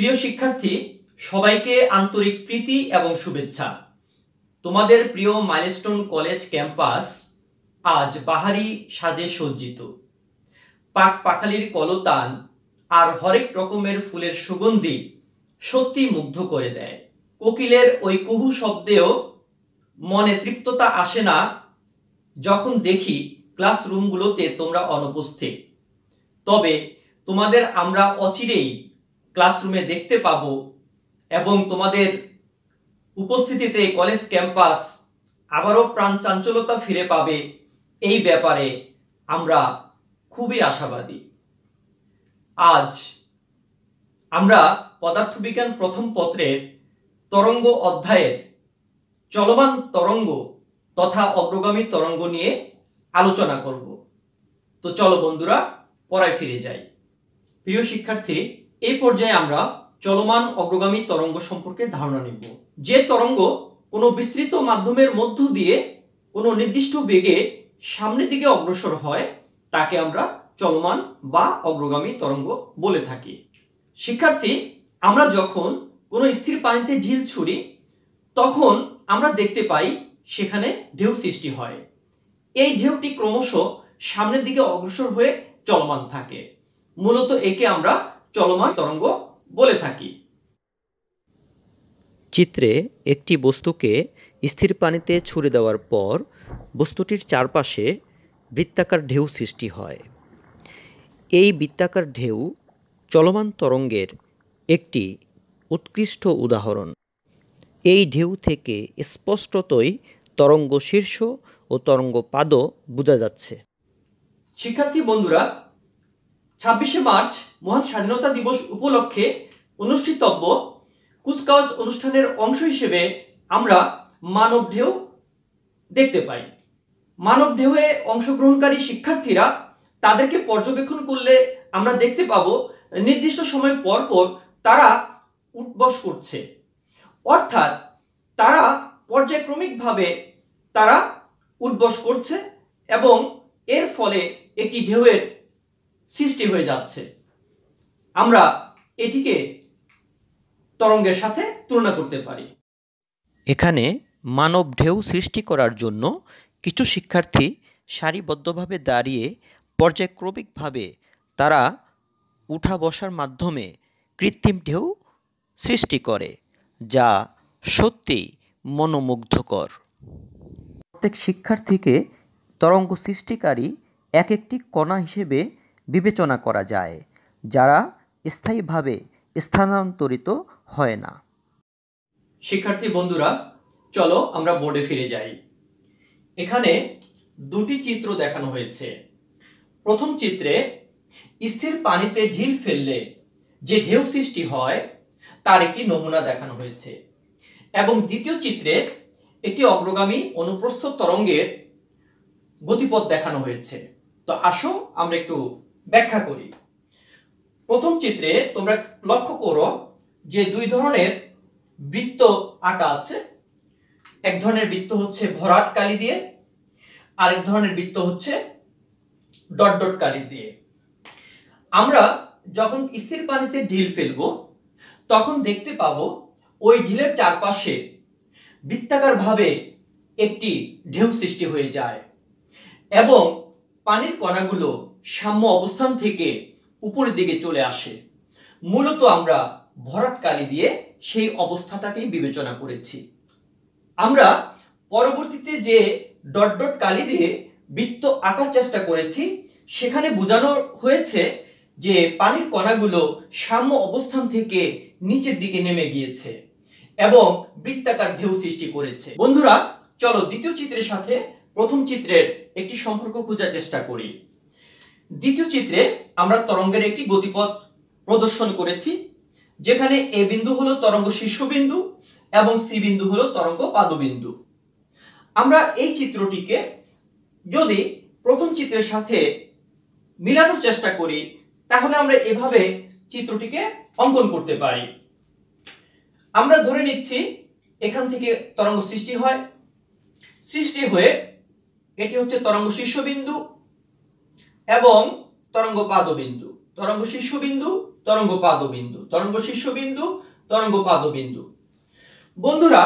প্রিয় শিক্ষার্থী, সবাইকে আন্তরিক প্রীতি এবং শুভেচ্ছা। তোমাদের প্রিয় মাইলস্টোন কলেজ ক্যাম্পাস আজ বাহারি সাজে সজ্জিত। পাক পাখালির কলতান আর হরেক রকমের ফুলের সুগন্ধি সত্যি মুগ্ধ করে দেয়। কোকিলের ওই কুহু শব্দেও মনে তৃপ্ততা আসে না যখন দেখি ক্লাসরুমগুলোতে তোমরা অনুপস্থিত। তবে তোমাদের আমরা অচিরেই ক্লাসরুমে দেখতে পাবো এবং তোমাদের উপস্থিতিতে কলেজ ক্যাম্পাস আবারও প্রাণ চাঞ্চল্যতা ফিরে পাবে, এই ব্যাপারে আমরা খুবই আশাবাদী। আজ আমরা পদার্থবিজ্ঞান প্রথম পত্রের তরঙ্গ অধ্যায়ের চলমান তরঙ্গ তথা অগ্রগামী তরঙ্গ নিয়ে আলোচনা করব। তো চলো বন্ধুরা, পড়ায় ফিরে যাই। প্রিয় শিক্ষার্থী, এই পর্যায়ে আমরা চলমান অগ্রগামী তরঙ্গ সম্পর্কে ধারণা নিব। যে তরঙ্গ কোনো বিস্তৃত মাধ্যমের মধ্য দিয়ে কোনো নির্দিষ্ট বেগে সামনের দিকে অগ্রসর হয় তাকে আমরা চলমান বা অগ্রগামী তরঙ্গ বলে থাকি। শিক্ষার্থী, আমরা যখন কোনো স্থির পানিতে ঢিল ছুড়ি তখন আমরা দেখতে পাই সেখানে ঢেউ সৃষ্টি হয়। এই ঢেউটি ক্রমশ সামনের দিকে অগ্রসর হয়ে চলমান থাকে। মূলত একে আমরা চলমান তরঙ্গ বলে থাকি। চিত্রে একটি বস্তুকে স্থির পানিতে ছুড়ে দেওয়ার পর বস্তুটির চারপাশে বৃত্তাকার ঢেউ সৃষ্টি হয়। এই বৃত্তাকার ঢেউ চলমান তরঙ্গের একটি উৎকৃষ্ট উদাহরণ। এই ঢেউ থেকে স্পষ্টতই তরঙ্গ শীর্ষ ও তরঙ্গ পাদও বোঝা যাচ্ছে। শিক্ষার্থী বন্ধুরা, 26শে মার্চ মহান স্বাধীনতা দিবস উপলক্ষে অনুষ্ঠিতব্য কুচকাওয়াজ অনুষ্ঠানের অংশ হিসেবে আমরা মানব ঢেউ দেখতে পাই। মানব ঢেউয়ে অংশগ্রহণকারী শিক্ষার্থীরা তাদেরকে পর্যবেক্ষণ করলে আমরা দেখতে পাবো নির্দিষ্ট সময় পর পর তারা উঠবস করছে, অর্থাৎ তারা পর্যায়ক্রমিকভাবে তারা উঠবস করছে এবং এর ফলে একটি ঢেউয়ের সৃষ্টি হয়ে যাচ্ছে। আমরা এটিকে তরঙ্গের সাথে তুলনা করতে পারি। এখানে মানব ঢেউ সৃষ্টি করার জন্য কিছু শিক্ষার্থী সারিবদ্ধভাবে দাঁড়িয়ে পর্যায়ক্রমিকভাবে তারা উঠা বসার মাধ্যমে কৃত্রিম ঢেউ সৃষ্টি করে, যা সত্যিই মনোমুগ্ধকর। প্রত্যেক শিক্ষার্থীকে তরঙ্গ সৃষ্টিকারী এক একটি কণা হিসেবে বিবেচনা করা যায়, যারা স্থায়ীভাবে স্থানান্তরিত হয় না। শিক্ষার্থী বন্ধুরা, চলো আমরা বোর্ডে ফিরে যাই। এখানে দুটি চিত্র দেখানো হয়েছে। প্রথম চিত্রে স্থির পানিতে ঢিল ফেললে যে ঢেউ সৃষ্টি হয় তার একটি নমুনা দেখানো হয়েছে এবং দ্বিতীয় চিত্রে একটি অগ্রগামী অনুপ্রস্থ তরঙ্গের গতিপথ দেখানো হয়েছে। তো আসো আমরা একটু ব্যাখ্যা করি। প্রথম চিত্রে তোমরা লক্ষ্য করো যে দুই ধরনের বৃত্ত আঁকা আছে। এক ধরনের বৃত্ত হচ্ছে ভরাট কালি দিয়ে, আরেক ধরনের বৃত্ত হচ্ছে ডট ডট কালি দিয়ে। আমরা যখন স্থির পানিতে ঢিল ফেলবো তখন দেখতে পাবো ওই ঢিলের চারপাশে বৃত্তাকার ভাবে একটি ঢেউ সৃষ্টি হয়ে যায় এবং পানির কণাগুলো সাম্য অবস্থান থেকে উপরের দিকে চলে আসে। মূলত আমরা ভরাট কালি দিয়ে সেই অবস্থাটাকেই বিবেচনা করেছি। আমরা পরবর্তীতে যে ডট ডট কালি দিয়ে বৃত্ত আঁকার চেষ্টা করেছি সেখানে বোঝানো হয়েছে যে পানির কণাগুলো সাম্য অবস্থান থেকে নিচের দিকে নেমে গিয়েছে এবং বৃত্তাকার ঢেউ সৃষ্টি করেছে। বন্ধুরা, চলো দ্বিতীয় চিত্রের সাথে প্রথম চিত্রের একটি সম্পর্ক খোঁজার চেষ্টা করি। দ্বিতীয় চিত্রে আমরা তরঙ্গের একটি গতিপথ প্রদর্শন করেছি, যেখানে এ বিন্দু হলো তরঙ্গ শীর্ষবিন্দু এবং সি বিন্দু হলো তরঙ্গ পাদবিন্দু। আমরা এই চিত্রটিকে যদি প্রথম চিত্রের সাথে মিলানোর চেষ্টা করি তাহলে আমরা এভাবে চিত্রটিকে অঙ্কন করতে পারি। আমরা ধরে নিচ্ছি এখান থেকে তরঙ্গ সৃষ্টি হয়, সৃষ্টি হয়ে এটি হচ্ছে তরঙ্গ শীর্ষবিন্দু এবং তরঙ্গ পাদবিন্দু। তরঙ্গ শীর্ষবিন্দু তরঙ্গ পাদবিন্দু, তরঙ্গ শীর্ষবিন্দু, তরঙ্গ পাদবিন্দু। বন্ধুরা,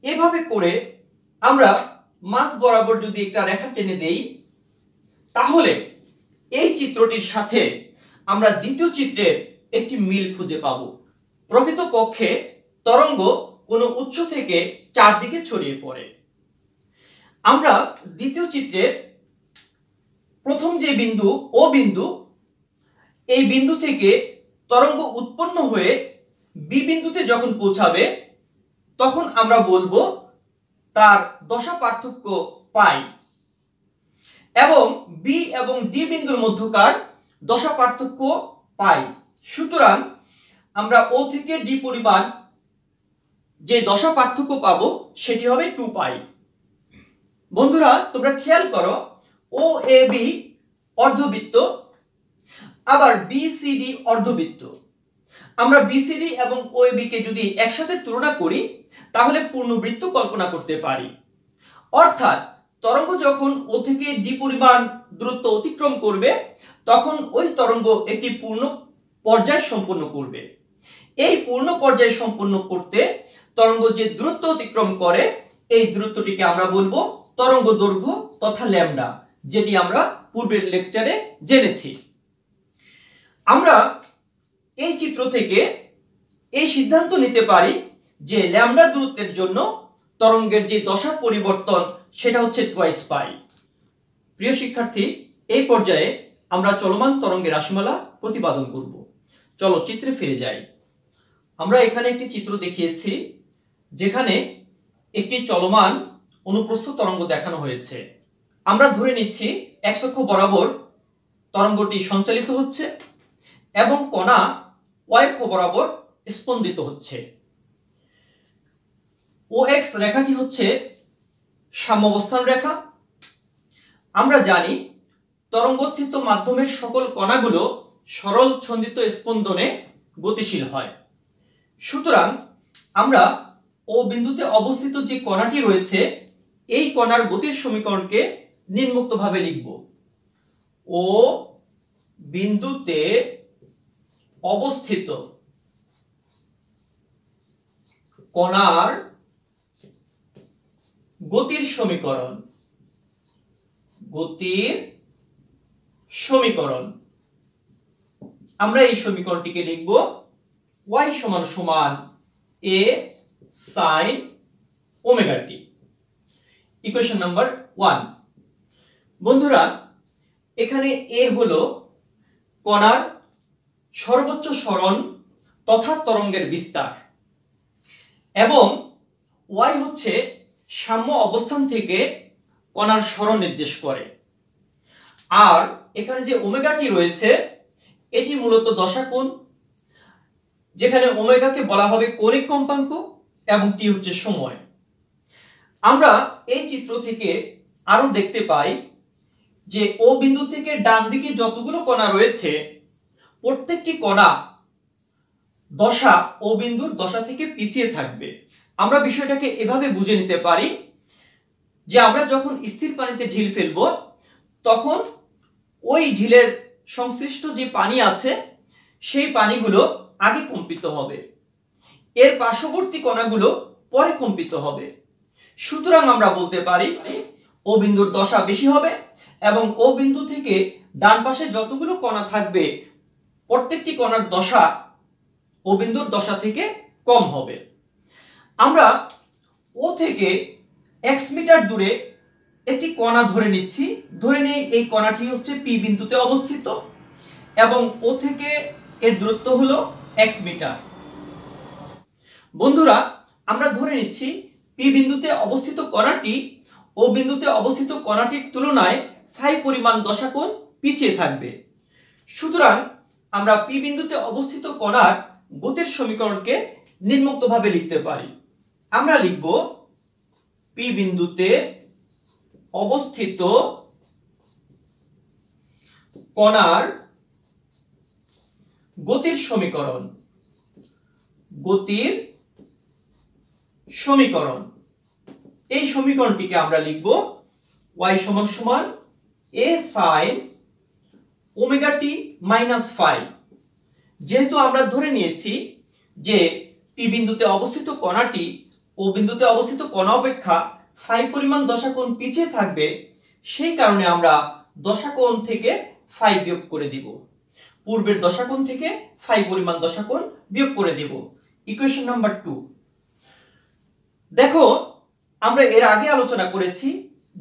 এভাবে করে আমরা মাঝ বরাবর যদি একটা রেখা টেনে দেই, তাহলে এই চিত্রটির সাথে আমরা দ্বিতীয় চিত্রের একটি মিল খুঁজে পাব। প্রকৃতপক্ষে তরঙ্গ কোনো উৎস থেকে চারদিকে ছড়িয়ে পড়ে। আমরা দ্বিতীয় চিত্রের প্রথম যে বিন্দু ও বিন্দু, এই বিন্দু থেকে তরঙ্গ উৎপন্ন হয়ে বি বিন্দুতে যখন পৌঁছাবে, তখন আমরা বলবো তার দশা পার্থক্য পাই, এবং বি এবং ডি বিন্দুর মধ্যকার দশা পার্থক্য পাই। সুতরাং আমরা ও থেকে ডি পরিমাণ যে দশা পার্থক্য পাবো সেটি হবে 2 পাই। বন্ধুরা, তোমরা খেয়াল করো, ও এ বি অর্ধবৃত্ত, আবার বি সি ডি অর্ধবৃত্ত। আমরা বিসিডি এবং ও এ বি কে যদি একসাথে তুলনা করি, তাহলে পূর্ণবৃত্ত কল্পনা করতে পারি। অর্থাৎ তরঙ্গ যখন ও থেকে ডি পরিমাণ দূরত্ব অতিক্রম করবে, তখন ওই তরঙ্গ একটি পূর্ণ পর্যায় সম্পন্ন করবে। এই পূর্ণ পর্যায় সম্পন্ন করতে তরঙ্গ যে দূরত্ব অতিক্রম করে, এই দূরত্বটিকে আমরা বলবো তরঙ্গ দৈর্ঘ্য তথা ল্যামডা, যেটি আমরা পূর্বের লেকচারে জেনেছি। আমরা এই চিত্র থেকে এই সিদ্ধান্ত নিতে পারি যে ল্যামডা দূরত্বের জন্য তরঙ্গের যে দশার পরিবর্তন সেটা হচ্ছে 2 পাই। প্রিয় শিক্ষার্থী, এই পর্যায়ে আমরা চলমান তরঙ্গের রাশিমালা প্রতিপাদন করব। চলো চিত্রে ফিরে যাই। আমরা এখানে একটি চিত্র দেখিয়েছি, যেখানে একটি চলমান অনুপ্রস্থ তরঙ্গ দেখানো হয়েছে। আমরা ধরে নিচ্ছি x অক্ষ বরাবর তরঙ্গটি সঞ্চালিত হচ্ছে এবং কণা y অক্ষ বরাবর স্পন্দিত হচ্ছে। OX রেখাটি হচ্ছে সাম্যাবস্থান রেখা। আমরা জানি তরঙ্গস্থিত মাধ্যমের সকল কণাগুলো সরল ছন্দিত স্পন্দনে গতিশীল হয়। সুতরাং আমরা ও বিন্দুতে অবস্থিত যে কণাটি রয়েছে, এই কণার গতির সমীকরণকে নিম্নোক্তভাবে লিখব। ও বিন্দুতে অবস্থিত কণার গতির সমীকরণ, আমরা এই সমীকরণটিকে লিখব y সমান সমান a sin omega t। Equation number 1। বন্ধুরা, এখানে a হলো কণার সর্বোচ্চ সরণ তথা তরঙ্গের বিস্তার, এবং y হচ্ছে সাম্য অবস্থান থেকে কণার সরণ নির্দেশ করে। আর এখানে যে ওমেগা টি রয়েছে, এটি মূলত দশাকোণ, যেখানে ওমেগাকে বলা হবে কৌণিক কম্পাঙ্ক এবং টি হচ্ছে সময়। আমরা এই চিত্র থেকে আরো দেখতে পাই যে ও বিন্দু থেকে ডান দিকে যতগুলো কণা রয়েছে, প্রত্যেকটি কণা দশা ও বিন্দুর দশা থেকে পিছিয়ে থাকবে। আমরা বিষয়টাকে এভাবে বুঝে নিতে পারি যে আমরা যখন স্থির পানিতে ঢিল ফেলবো, তখন ওই ঢিলের সংশ্লিষ্ট যে পানি আছে, সেই পানিগুলো আগে কম্পিত হবে, এর পার্শ্ববর্তী কণাগুলো পরে কম্পিত হবে। সুতরাং আমরা বলতে পারি ও বিন্দুর দশা বেশি হবে এবং ও বিন্দু থেকে ডান পাশে যতগুলো কণা থাকবে, প্রত্যেকটি কণার দশা ও বিন্দুর দশা থেকে কম হবে। আমরা ও থেকে x মিটার দূরে একটি কণা ধরে নিচ্ছি। ধরে নিয়ে এই কণাটি হচ্ছে পি বিন্দুতে অবস্থিত এবং ও থেকে এর দূরত্ব হলো x মিটার। বন্ধুরা, আমরা ধরে নিচ্ছি পি বিন্দুতে অবস্থিত কণাটি ও বিন্দুতে অবস্থিত কণাটির তুলনায় ফাই পরিমাণ দশাকোণ পিছিয়ে থাকবে। সুতরাং আমরা পি বিন্দুতে অবস্থিত কণার গতির সমীকরণকে নিম্নোক্তভাবে লিখতে পারি। আমরা লিখব পি বিন্দুতে অবস্থিত কণার গতির সমীকরণ, এই সমীকরণটিকে আমরা লিখব y সমান সমান a sin omega t minus phi. যেহেতু আমরা ধরে নিয়েছি যে পি বিন্দুতে অবস্থিত কণাটি ও বিন্দুতে অবস্থিত কণা অপেক্ষা ফাই পরিমাণ দশাকোণ পিছিয়ে থাকবে, সেই কারণে আমরা দশাকোণ থেকে ফাই বিয়োগ করে দিব। পূর্বের দশাকোণ থেকে ফাই পরিমাণ দশাকোণ বিয়োগ করে দেব। Equation number 2। দেখো, আমরা এর আগে আলোচনা করেছি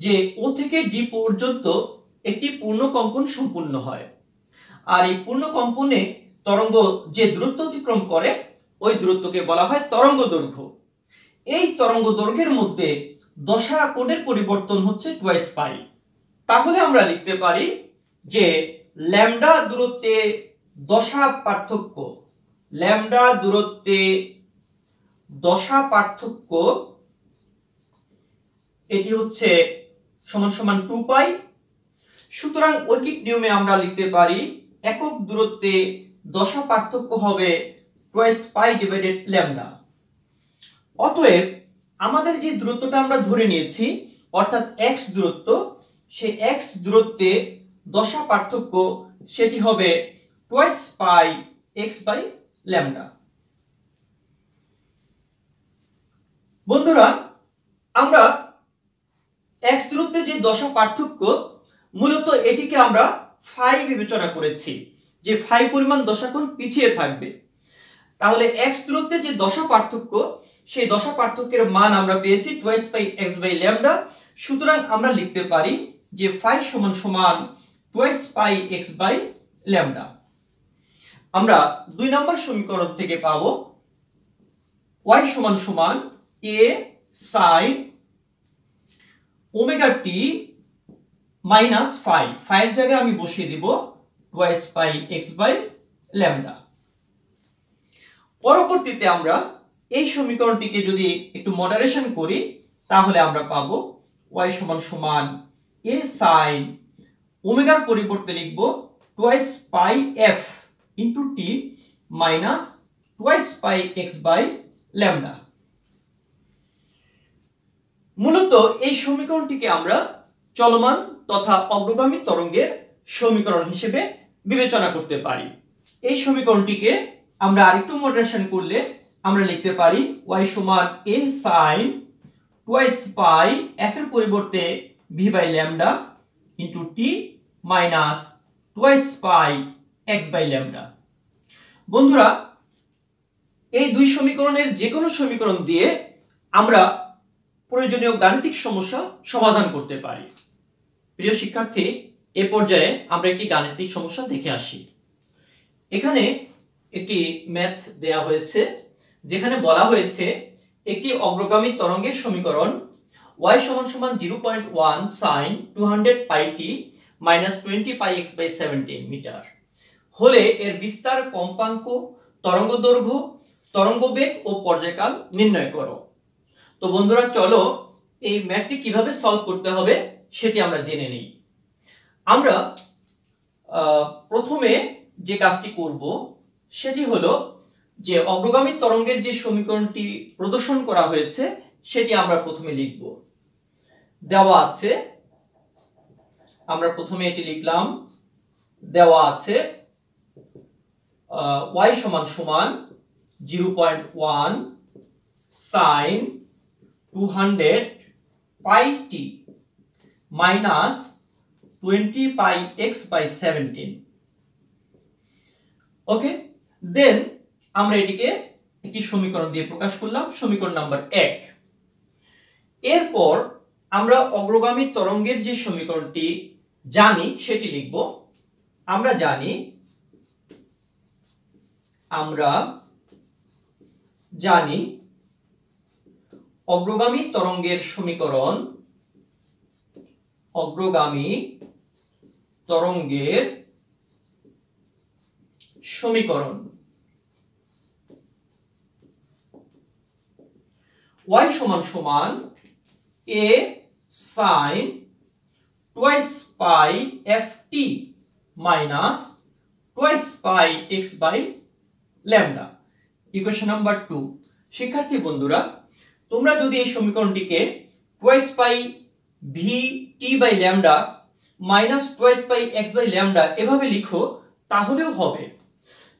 যে ও থেকে ডি পর্যন্ত একটি পূর্ণ কম্পন সম্পূর্ণ হয়, আর এই পূর্ণ কম্পনে তরঙ্গ যে দূরত্ব অতিক্রম করে ওই দূরত্বকে বলা হয় তরঙ্গ দৈর্ঘ্য। এই তরঙ্গ দৈর্ঘ্যের মধ্যে দশা কোণের পরিবর্তন হচ্ছে টুয়াইস পাই। তাহলে আমরা লিখতে পারি যে ল্যামডা দূরত্বে দশা পার্থক্য, ল্যামডা দূরত্বে দশা পার্থক্য এটি হচ্ছে সমান সমান 2 পাই। সুতরাং ঐকিক নিয়মে আমরা লিখতে পারি একক দূরত্বে দশা পার্থক্য হবে টুয়াইস পাই ডিভাইডেড ল্যামডা। অতএব আমাদের যে দূরত্বটা আমরা ধরে নিয়েছি অর্থাৎ x দূরত্ব, সেই x দূরত্বে দশা পার্থক্য সেটি হবে twice pi x by lambda. বন্ধুরা, আমরা x দূরত্বে যে দশা পার্থক্য মূলত এটিকে আমরা ফাই বিবেচনা করেছি যে ফাই পরিমাণ দশাকোণ পিছিয়ে থাকবে। তাহলে x দূরত্বে যে দশা পার্থক্য সেই দশা পার্থক্যের মান আমরা পেয়েছি twice pi x by lambda. সুতরাং আমরা লিখতে পারি যে ফাই সমান সমান twice pi x by lambda. আমরা 2 নম্বর সমীকরণ থেকে পাবো y সমান সমান a sin omega t minus phi, ফাইয়ের জায়গায় আমি বসিয়ে দিব twice pi x by lambda. পরবর্তীতে আমরা এই সমীকরণটিকে যদি একটু মডারেশন করি তাহলে আমরা পাবো y সমান সমান a sin ওমেগার পরিবর্তে লিখব twice pi f into t minus twice pi x by lambda. মূলত এই সমীকরণটিকে আমরা চলমান তথা অগ্রগামী তরঙ্গের সমীকরণ হিসেবে বিবেচনা করতে পারি। এই সমীকরণটিকে আমরা আরেকটু মডারেশন করলে আমরা লিখতে পারি y সমান a sin twice pi f এর পরিবর্তে v by lambda into t minus twice pi x by lambda. বন্ধুরা, এই দুই সমীকরণের যে কোনো সমীকরণ দিয়ে আমরা প্রয়োজনীয় গাণিতিক সমস্যা সমাধান করতে পারি। প্রিয় শিক্ষার্থী, এ পর্যায়ে আমরা একটি গাণিতিক সমস্যা দেখে আসি। এখানে একটি ম্যাথ দেয়া হয়েছে যেখানে বলা হয়েছে একটি অগ্রগামী তরঙ্গের সমীকরণ y সমান সমান 0.1 sin 200 pi t minus 20 pi x by 17 metre হলে এর বিস্তার কম্পাঙ্ক, তরঙ্গ দৈর্ঘ্য, তরঙ্গ বেগ ও পর্যায়কাল নির্ণয় করো। তো বন্ধুরা, চলো এই ম্যাথটি কিভাবে সলভ করতে হবে সেটি আমরা জেনে নেই। আমরা প্রথমে যে কাজটি করব সেটি হলো যে অগ্রগামী তরঙ্গের যে সমীকরণটি প্রদর্শন করা হয়েছে সেটি আমরা প্রথমে লিখব। দেওয়া আছে, আমরা প্রথমে এটি লিখলাম, দেওয়া আছে y সমান সমান 0.1 sin 200 pi t minus 20 pi x by 17। Okay, then আমরা এটিকে একটি সমীকরণ দিয়ে প্রকাশ করলাম, সমীকরণ নাম্বার 1। এরপর আমরা অগ্রগামী তরঙ্গের যে সমীকরণটি জানি সেটি লিখব। আমরা জানি অগ্রগামী তরঙ্গের সমীকরণ, অগ্রগামী তরঙ্গের সমীকরণ y সমান সমান a sin twice pi ft minus twice pi x by lambda. Equation number 2। শিক্ষার্থী বন্ধুরা, তোমরা যদি এই সমীকরণটিকে twice pi v t by lambda minus twice pi x by lambda এভাবে লিখো তাহলেও হবে।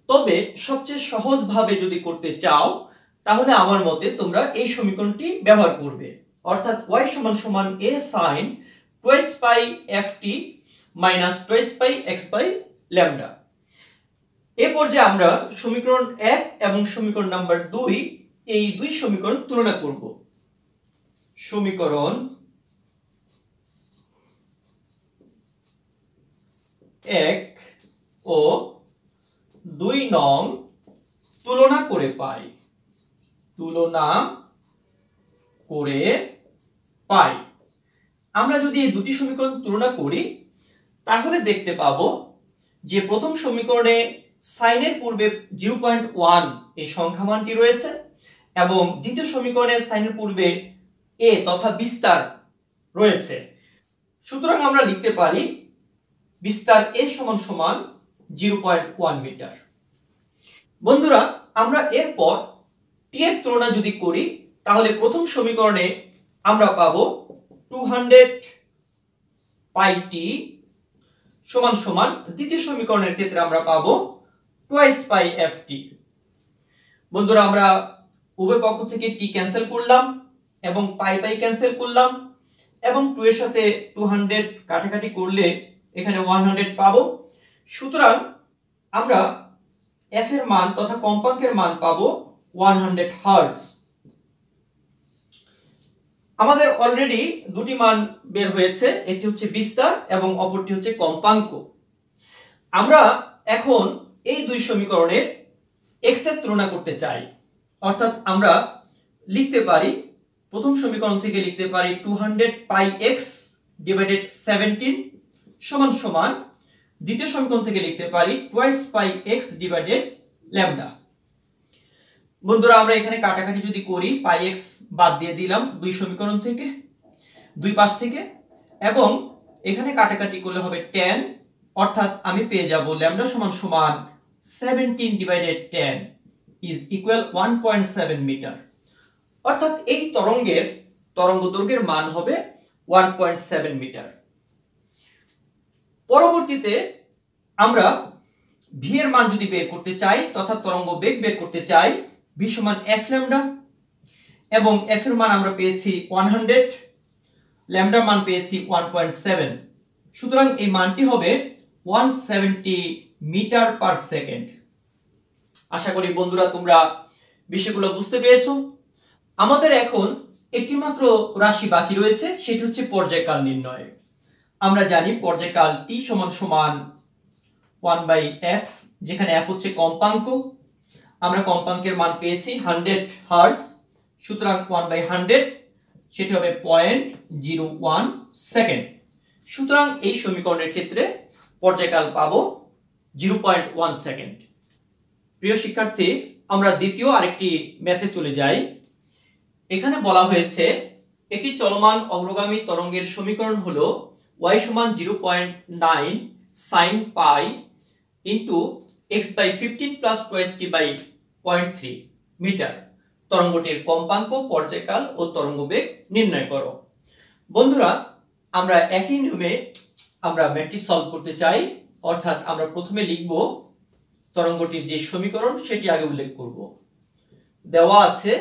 তবে সবচেয়ে সহজভাবে যদি করতে চাও তাহলে আমার মতে তোমরা এই সমীকরণটি ব্যবহার করবে, অর্থাৎ y সমান সমান a sin twice pi ft minus twice pi x by lambda। এ পর্যায়ে আমরা সমীকরণ 1 এবং সমীকরণ নাম্বার 2 এই দুই সমীকরণ তুলনা করব। সমীকরণ 1 ও 2 নং তুলনা করে পাই। আমরা যদি এই দুটি সমীকরণ তুলনা করি তাহলে দেখতে পাবো যে প্রথম সমীকরণে সাইনের পূর্বে 0.1 এই সংখ্যা মানটি রয়েছে এবং দ্বিতীয় সমীকরণে সাইনের পূর্বে a তথা বিস্তার রয়েছে। সুতরাং আমরা লিখতে পারি বিস্তার a সমান সমান 0.1 মিটার। বন্ধুরা, আমরা এরপর t এর তুলনা যদি করি তাহলে প্রথম সমীকরণে আমরা পাবো 200 pi t সমান সমান, দ্বিতীয় সমীকরণের ক্ষেত্রে আমরা পাবো twice pi ft। বন্ধুরা, আমরা উভয় পক্ষ থেকে t ক্যান্সেল করলাম এবং পাই পাই ক্যান্সেল করলাম এবং 2 এর সাথে 200 কাটাকাটি করলে এখানে 100 পাবো। সুতরাং আমরা f এর মান তথা কম্পাঙ্কের মান পাবো 100 হার্টজ। আমাদের অলরেডি দুটি মান বের হয়েছে, একটি হচ্ছে বিস্তার এবং অপরটি হচ্ছে কম্পাঙ্ক। আমরা এখন এই দুই সমীকরণের x এর তুলনা করতে চাই, অর্থাৎ আমরা লিখতে পারি প্রথম সমীকরণ থেকে লিখতে পারি 200 pi x divided 17 সমান সমান, দ্বিতীয় সমীকরণ থেকে লিখতে পারি twice pi x divided lambda। বন্ধুরা, আমরা এখানে কাটাকাটি যদি করি পাই x বাদ দিয়ে দিলাম দুই সমীকরণ থেকে, দুই পাশ থেকে, এবং এখানে কাটাকাটি করলে হবে 10, অর্থাৎ আমি পেয়ে যাব ল্যামডা সমান সমান 17 divided 10 is equal 1.7 মিটার। অর্থাৎ এই তরঙ্গদৈর্ঘ্যের মান হবে 1.7 মিটার। পরবর্তীতে আমরা v এর মান যদি বের করতে চাই তথা তরঙ্গ বেগ বের করতে চাই, v সমান f ল্যামডা, এবং f এর মান আমরা পেয়েছি 100, ল্যামডার মান পেয়েছি 1.7। সুতরাং এই মানটি হবে 170 মিটার পার সেকেন্ড। আশা করি বন্ধুরা তোমরা বিষয়গুলো বুঝতে পেরেছো। আমাদের এখন একটি মাত্র রাশি বাকি রয়েছে, সেটি হচ্ছে পর্যায়কাল নির্ণয়। আমরা জানি পর্যায়কাল t সমান সমান 1/f, যেখানে f হচ্ছে কম্পাঙ্ক। আমরা কম্পাঙ্কের মান পেয়েছি 100 হার্টজ, সুতরাং 1/100 সেটি হবে 0.01 সেকেন্ড। সুতরাং এই সমীকরণের ক্ষেত্রে পর্যায়কাল পাবো 0.1 সেকেন্ড। প্রিয় শিক্ষার্থী, আমরা দ্বিতীয় আরেকটি ম্যাথে চলে যাই। এখানে বলা হয়েছে একটি চলমান অগ্রগামী তরঙ্গের সমীকরণ হলো y সমান 0.9 sin pi into x by 15 plus twice t by 0.3 metre. তরঙ্গটির কম্পাঙ্ক, পর্যায়কাল ও তরঙ্গ বেগ নির্ণয় করো। বন্ধুরা, আমরা একই নিয়মে আমরা ম্যাথটি সলভ করতে চাই, অর্থাৎ আমরা প্রথমে লিখব তরঙ্গটির যে সমীকরণ সেটি আগে উল্লেখ করব। দেওয়া আছে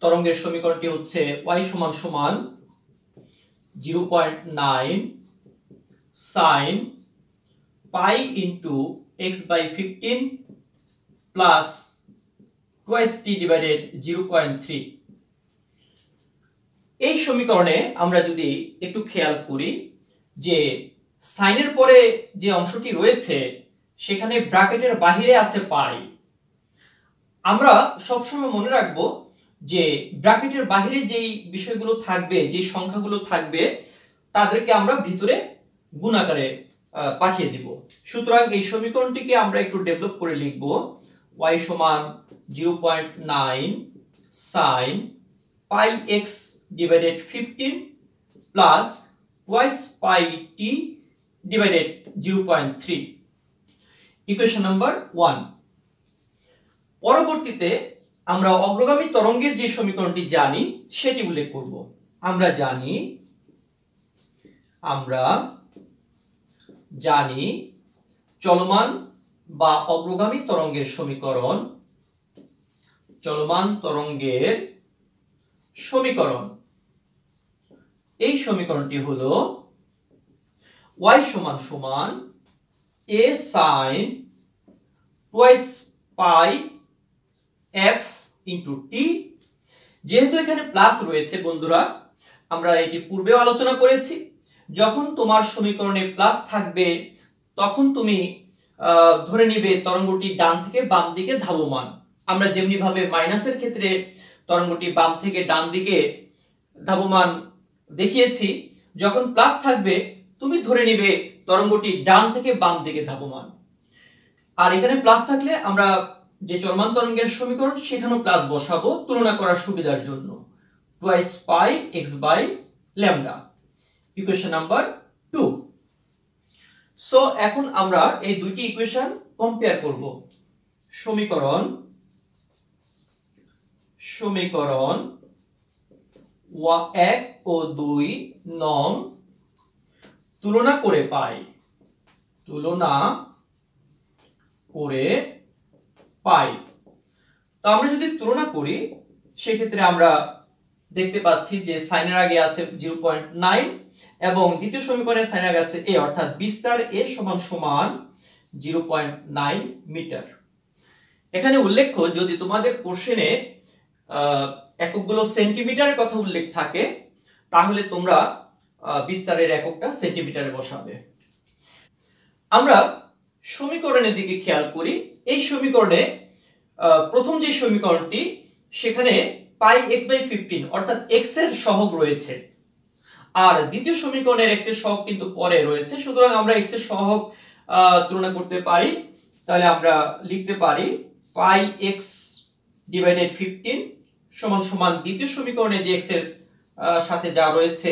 তরঙ্গের সমীকরণটি হচ্ছে y সমান সমান 0.9 sin pi into x by 15 plus twice t divided 0.3। এই সমীকরণে আমরা যদি একটু খেয়াল করি যে সাইনের পরে যে অংশটি রয়েছে সেখানে ব্র্যাকেটের বাইরে আছে পাই। আমরা সবসময় মনে রাখবো যে ব্র্যাকেটের বাইরে যেই বিষয়গুলো থাকবে, যে সংখ্যাগুলো থাকবে, তাদেরকে আমরা ভিতরে গুণাকারে পাঠিয়ে দিব। সুতরাং এই সমীকরণটিকে আমরা একটু ডেভেলপ করে লিখব y সমান 0.9 sin pi x divided 15 plus twice pi t divided 0.3, equation number 1। পরবর্তীতে আমরা অগ্রগামী তরঙ্গের যে সমীকরণটি জানি সেটি উল্লেখ করব। আমরা জানি চলমান বা অগ্রগামী তরঙ্গের সমীকরণ, চলমান তরঙ্গের সমীকরণ, এই সমীকরণটি হলো y সমান সমান a sin twice pi f into t। যেহেতু এখানে প্লাস রয়েছে বন্ধুরা, আমরা এটি পূর্বেও আলোচনা করেছি, যখন তোমার সমীকরণে প্লাস থাকবে তখন তুমি ধরে নিবে তরঙ্গটি ডান থেকে বাম দিকে ধাবমান। আমরা যেমনি ভাবে মাইনাসের ক্ষেত্রে তরঙ্গটি বাম থেকে ডান দিকে ধাবমান দেখিয়েছি, যখন প্লাস থাকবে তুমি ধরে নিবে তরঙ্গটি ডান থেকে বাম দিকে ধাবমান। আর এখানে প্লাস থাকলে আমরা যে চলমান তরঙ্গের সমীকরণ সেখানেও প্লাস বসাবো তুলনা করার সুবিধার জন্য। twice pi x by lambda, equation number 2। So এখন আমরা এই দুইটি ইকুয়েশন কম্পেয়ার করব। সমীকরণ 1 ও 2 নং তুলনা করে পাই, তো আমরা যদি তুলনা করি সেক্ষেত্রে আমরা দেখতে পাচ্ছি যে সাইনের আগে আছে 0.9 এবং দ্বিতীয় সমীকরণে সাইনের আগে আছে a, অর্থাৎ বিস্তার a সমান সমান 0.9 মিটার। এখানে উল্লেখ্য, যদি তোমাদের কোশ্চেনে এককগুলো সেন্টিমিটারের কথা উল্লেখ থাকে তাহলে তোমরা বিস্তারের এককটা সেন্টিমিটারে বসাবে। আমরা সমীকরণের দিকে খেয়াল করি। এই সমীকরণে প্রথম যে সমীকরণটি সেখানে পাই x বাই 15 অর্থাৎ x এর সহগ রয়েছে, আর দ্বিতীয় সমীকরণের x এর সহগ কিন্তু পরে রয়েছে। সুতরাং আমরা x এর সহগ তুলনা করতে পারি, তাহলে আমরা লিখতে পারি পাই x ডিভাইডেড 15 সমান সমান দ্বিতীয় সমীকরণে যে x এর সাথে যা রয়েছে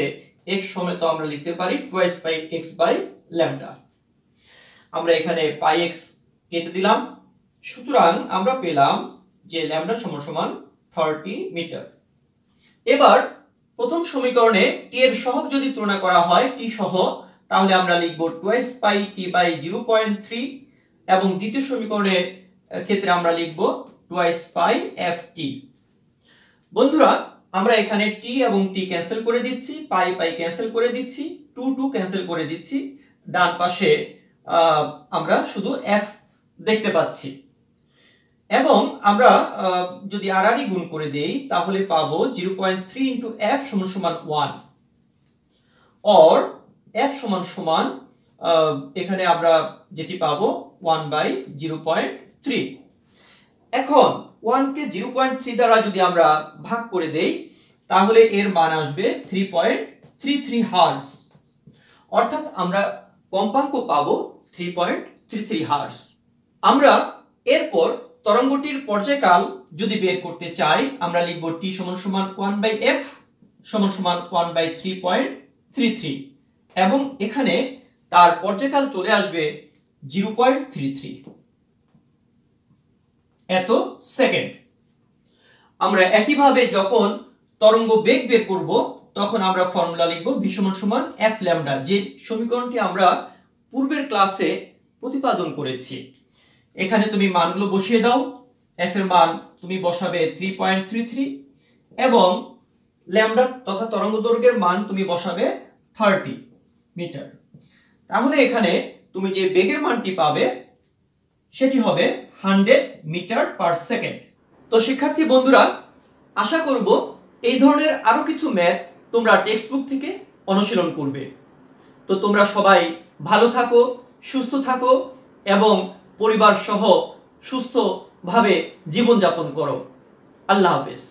x সমেত আমরা লিখতে পারি twice pi x by lambda। আমরা এখানে পাই x কেটে দিলাম, সুতরাং আমরা পেলাম যে ল্যামডা সমান সমান 30 মিটার। এবার প্রথম সমীকরণে t এর সহগ যদি তুলনা করা হয় t সহ, তাহলে আমরা লিখব twice pi t by 0.3 এবং দ্বিতীয় সমীকরণের ক্ষেত্রে আমরা লিখব twice pi ft। বন্ধুরা, আমরা এখানে t এবং t ক্যান্সেল করে দিচ্ছি, পাই পাই ক্যান্সেল করে দিচ্ছি, 2 2 ক্যান্সেল করে দিচ্ছি, ডান পাশে আমরা শুধু f দেখতে পাচ্ছি। এবং আমরা যদি আড়াআড়ি গুণ করে দেই তাহলে পাবো 0.3 into f সমান সমান 1 or f সমান সমান এখানে আমরা যেটি পাবো 1 by 0.3। এখন 1 কে 0.3 দ্বারা যদি আমরা ভাগ করে দেই তাহলে এর মান আসবে 3.33 হার্জ, অর্থাৎ আমরা কম্পাঙ্ক পাবো 3.33 হার্জ। আমরা এরপর তরঙ্গটির পর্যায়কাল যদি বের করতে চাই আমরা লিখব t সমান সমান 1 by f সমান সমান 1 by 3.33 এবং এখানে তার পর্যায়কাল চলে আসবে 0.33 এত সেকেন্ড। আমরা একইভাবে যখন তরঙ্গ বেগ বের করব তখন আমরা ফর্মুলা লিখব v সমান সমান f ল্যামডা, যে সমীকরণটি আমরা পূর্বের ক্লাসে প্রতিপাদন করেছি। এখানে তুমি মানগুলো বসিয়ে দাও, f এর মান তুমি বসাবে 3.33 এবং ল্যামডা তথা তরঙ্গ দৈর্ঘ্যের মান তুমি বসাবে 30 মিটার। তাহলে এখানে তুমি যে বেগের মানটি পাবে সেটি হবে 100 মিটার পার সেকেন্ড। তো শিক্ষার্থী বন্ধুরা, আশা করব এই ধরনের আরো কিছু ম্যাথ তোমরা টেক্সট বুক থেকে অনুশীলন করবে। তো তোমরা সবাই ভালো থাকো, সুস্থ থাকো এবং পরিবার সহ সুস্থভাবে জীবনযাপন করো। আল্লাহ হাফেজ।